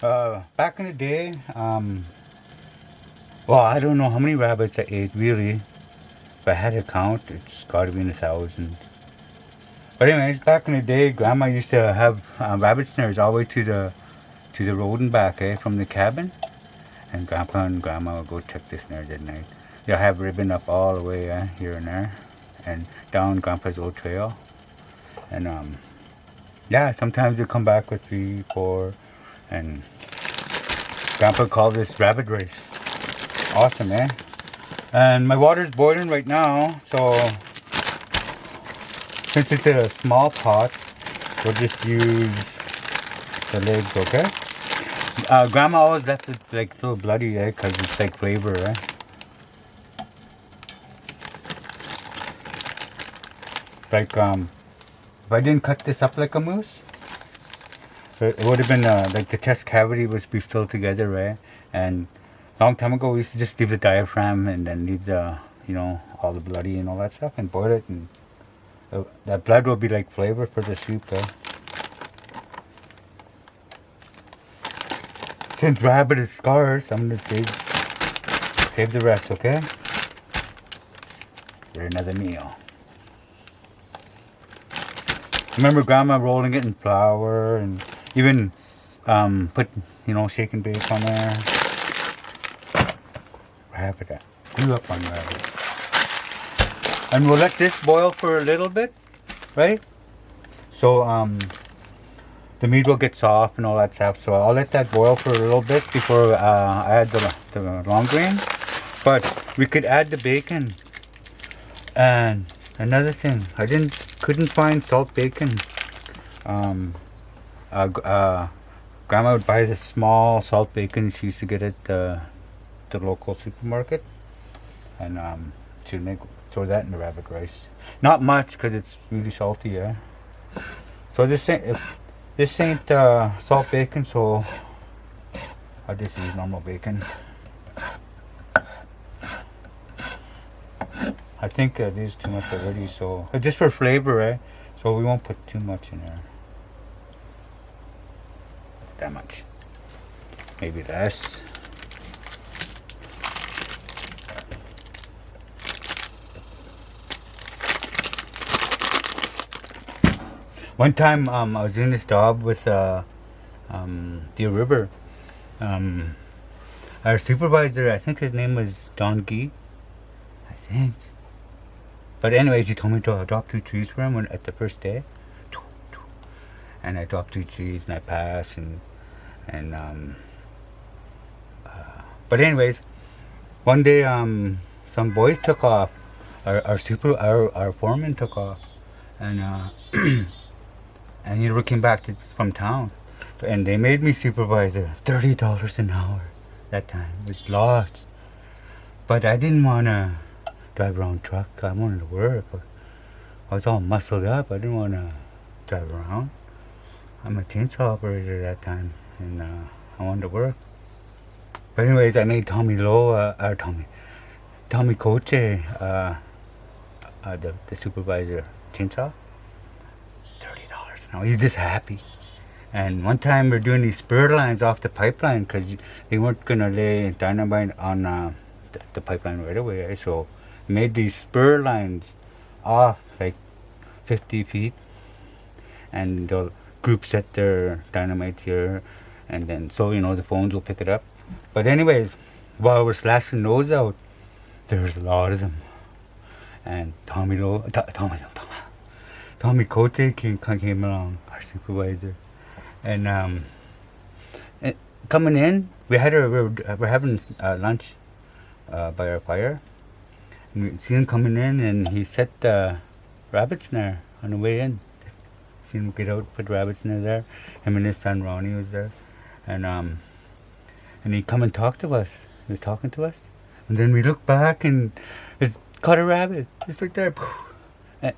Back in the day, well, I don't know how many rabbits I ate really. If I had to count, it's got to be in the thousands. But anyways, back in the day, Grandma used to have rabbit snares all the way to the road and back, from the cabin. And Grandpa and Grandma would go check the snares at night. They'll have ribbon up all the way here and there, and down Grandpa's old trail. And yeah, sometimes they come back with 3, 4, and Grandpa called this rabbit race. Awesome, eh? And my water's boiling right now, so since it's a small pot, we'll just use the legs, okay? Grandma always left it like a little bloody, eh? Because it's like flavor, eh? Like, if I didn't cut this up like a moose, it would have been like the chest cavity would be still together, right? And a long time ago, we used to just leave the diaphragm and then leave the, all the bloody and all that stuff and boil it, and that blood will be like flavor for the soup, eh? Since rabbit is scarce, I'm gonna save the rest, okay? For another meal. Remember Grandma rolling it in flour and even put, shake and bake on there. Rabbit, I grew up on rabbit. And we'll let this boil for a little bit, right? So the meat will get soft and all that stuff. So I'll let that boil for a little bit before I add the long grain. But we could add the bacon. And another thing, couldn't find salt bacon. Grandma would buy this small salt bacon. She used to get it at the local supermarket, and she'd throw that in the rabbit rice. Not much, because it's really salty, yeah. So this ain't salt bacon, so I'll just use normal bacon. I think it is too much already, so just for flavor, eh? So we won't put too much in there. That much, maybe less. One time, I was doing this job with Deer River. Our supervisor, I think his name was Don Gee, I think. But anyways, he told me to drop 2 trees for him at the first day. And I dropped 2 trees and I passed but anyways, one day some boys took off. Our foreman took off, and and he came back from town, and they made me supervisor. $30 an hour that time. It was lots, but I didn't want to drive around truck. I wanted to work. I was all muscled up. I didn't want to drive around. I'm a chainsaw operator that time, and I wanted to work. But anyways, I made Tommy Coche, the supervisor, chainsaw, $30 an hour. He's just happy. And one time we're doing these spur lines off the pipeline, because they weren't gonna lay dynamite on the pipeline right away, right? So we made these spur lines off like 50 feet, and they'll group set their dynamite here, and then so the phones will pick it up. But anyways, while we're slashing those out, there's a lot of them, and Tommy Cote came along, our supervisor, and coming in, we're having lunch by our fire, and we seen him coming in, and he set the rabbit snare on the way in. Seen him get out, put rabbit snare there. Him and his son Ronnie was there, and he come and talked to us. He was talking to us, and then we looked back and it's caught a rabbit just right there,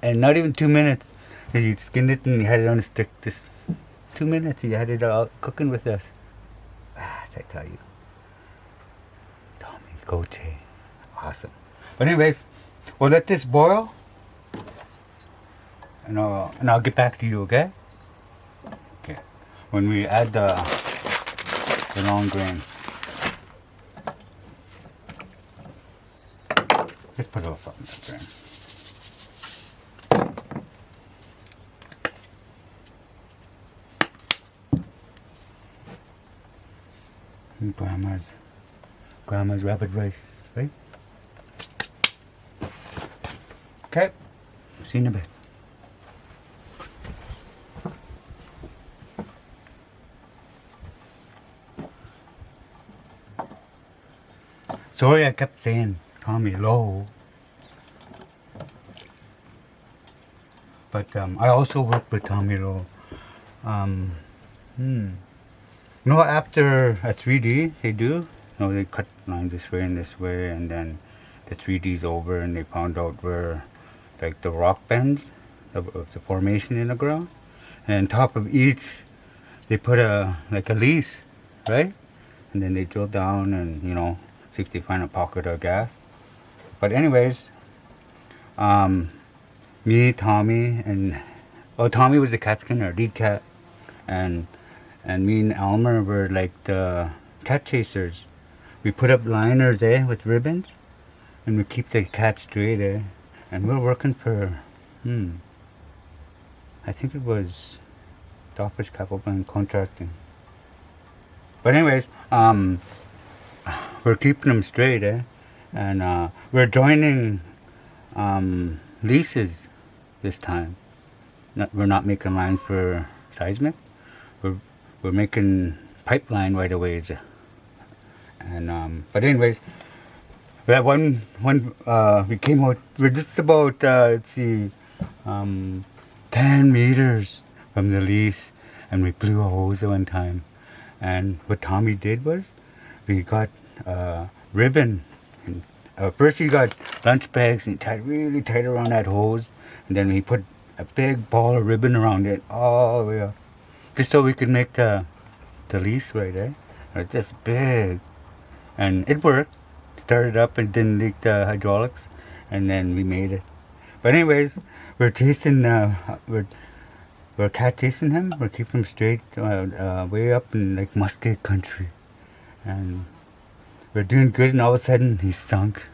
and not even 2 minutes. He skinned it and he had it on a stick. This 2 minutes he had it all cooking with us. As I tell you, Tommy's Goche, awesome. But anyways, we'll let this boil, and I'll get back to you, okay? Okay. When we add the the long grain. Let's put a little salt in that grain. Grandma's rabbit rice, right? Okay, see you in a bit. Sorry, I kept saying Tommy Lowe, but I also work with Tommy Lowe. You know, after a 3D, they do. You know, they cut lines this way and this way, and then the 3D's over, and they found out where, like, the rock bends of the formation in the ground, and on top of each, they put a lease, right? And then they drill down and, you know, see if they find a pocket of gas. But anyways, me, Tommy, and Tommy was the cat skinner, lead cat, and me and Elmer were like the cat chasers. We put up liners, with ribbons, and we keep the cat straight, and we're working for, I think it was Doffers Capital and Contracting. But anyways, we're keeping them straight, and we're joining leases this time. We're not making lines for seismic. We're making pipeline right away, and but anyways, that one we came out. We're just about 10 meters from the lease, and we blew a hose at one time. And what Tommy did was, we got ribbon. And, first he got lunch bags and tied really tight around that hose, and then he put a big ball of ribbon around it all the way up, just so we could make the lease right, It's just big, and it worked. Started up and didn't leak the hydraulics, and then we made it. But anyways, we're chasing. We're cat chasing him. We're keeping him straight, way up in like Muscat country, and we're doing good. And all of a sudden, he sunk.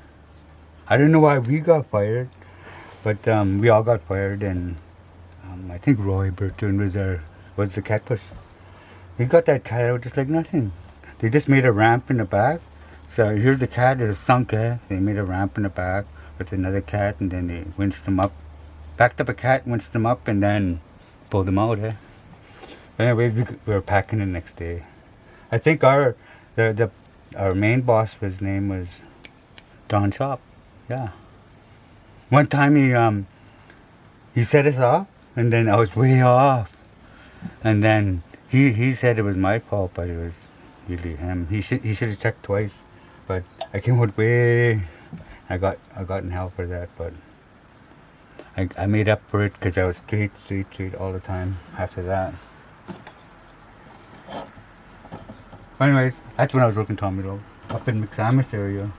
I don't know why we got fired, but we all got fired, and I think Roy Burton was the cat push. We got that cat out just like nothing. They just made a ramp in the back. So here's the cat that is sunk, They made a ramp in the back with another cat, and then they winched them up. Backed up a cat, winched them up, and then pulled them out, But anyways, we were packing the next day. I think our main boss, his name was Don Shop. Yeah. One time he set us off, and then I was way off. And then he said it was my fault, but it was really him. He should have checked twice. But I came out way. I got in hell for that, but I made up for it because I was straight all the time after that. Anyways, that's when I was working Tommy Road up in McSamus area.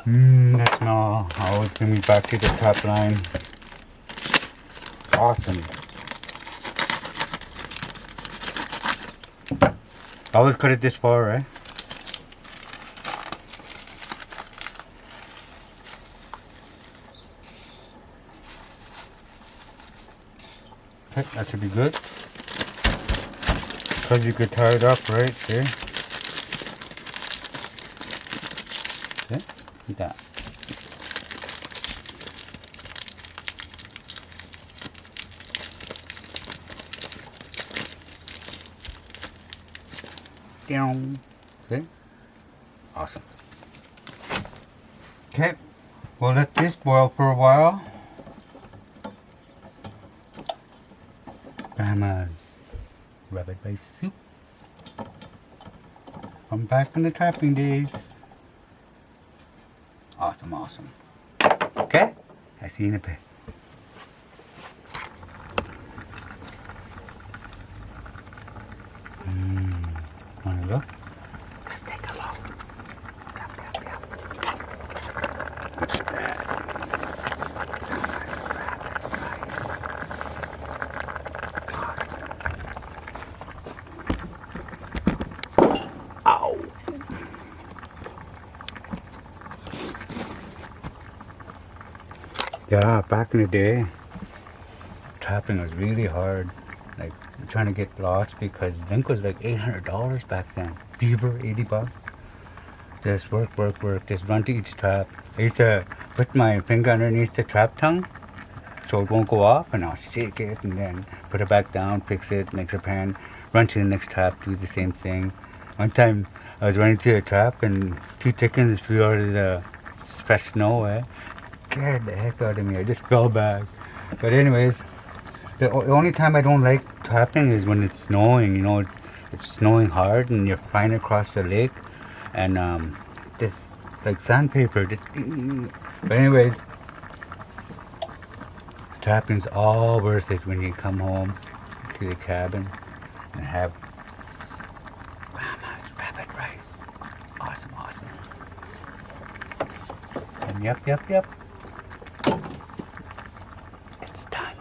That smell always bring me back to the top line. Awesome. I always cut it this far, right? Okay, that should be good. Because you could tie it up, right? See? See? Like that. Down. See? Awesome. Okay, we'll let this boil for a while. Grandma's rabbit rice soup. I'm back in the trapping days. Awesome. Okay, I'll see you in a bit. Wanna look? Let's take a look. Look at that. Awesome. Yeah, back in the day, trapping was really hard. Like trying to get lost because link was like $800 back then. Beaver, $80. Just work. Just run to each trap. I used to put my finger underneath the trap tongue so it won't go off, and I'll shake it and then put it back down, fix it, mix a pan, run to the next trap, do the same thing. One time I was running to the trap and two chickens flew out of the fresh snow. Scared the heck out of me. I just fell back. But anyways, the only time I don't like trapping is when it's snowing. You know, it's snowing hard and you're flying across the lake, and just like sandpaper. But anyways, trapping's all worth it when you come home to the cabin and have Grandma's rabbit rice. Awesome. And yep. It's done.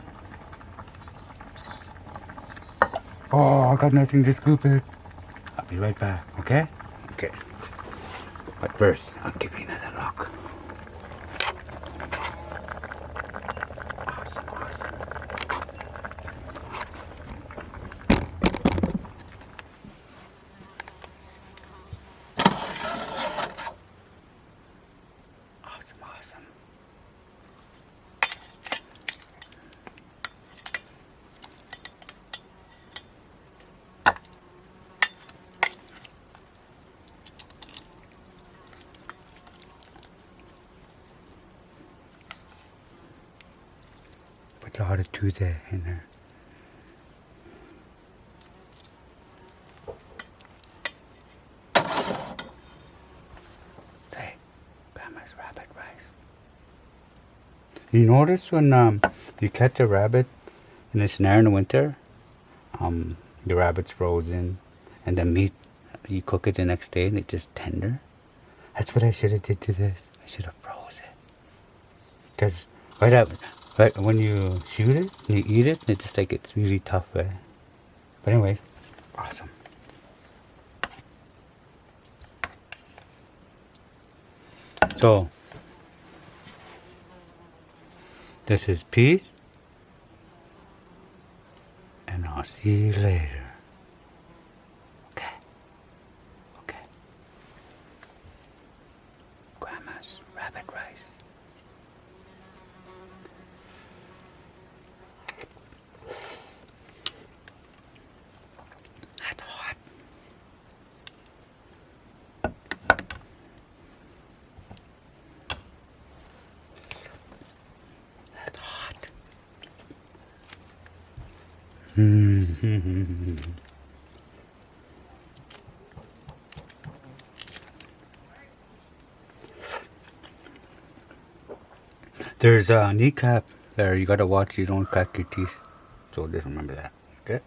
Oh, I got nothing to scoop it. I'll be right back, okay? Okay. But first, I'll give you another look. Awesome. Put a lot of Tuesday in there. Say, Grandma's rabbit rice. You notice when you catch a rabbit in a snare in the winter, the rabbit's frozen, and the meat, you cook it the next day and it's just tender? That's what I should have did to this. I should have froze it. Because right when you shoot it, and you eat it, it's just like it's really tough. But anyways, awesome. So, this is peace, and I'll see you later. Okay. Grandma's rabbit rice. That's hot. That's hot. There's a kneecap there. You gotta watch you don't crack your teeth. So just remember that. Okay?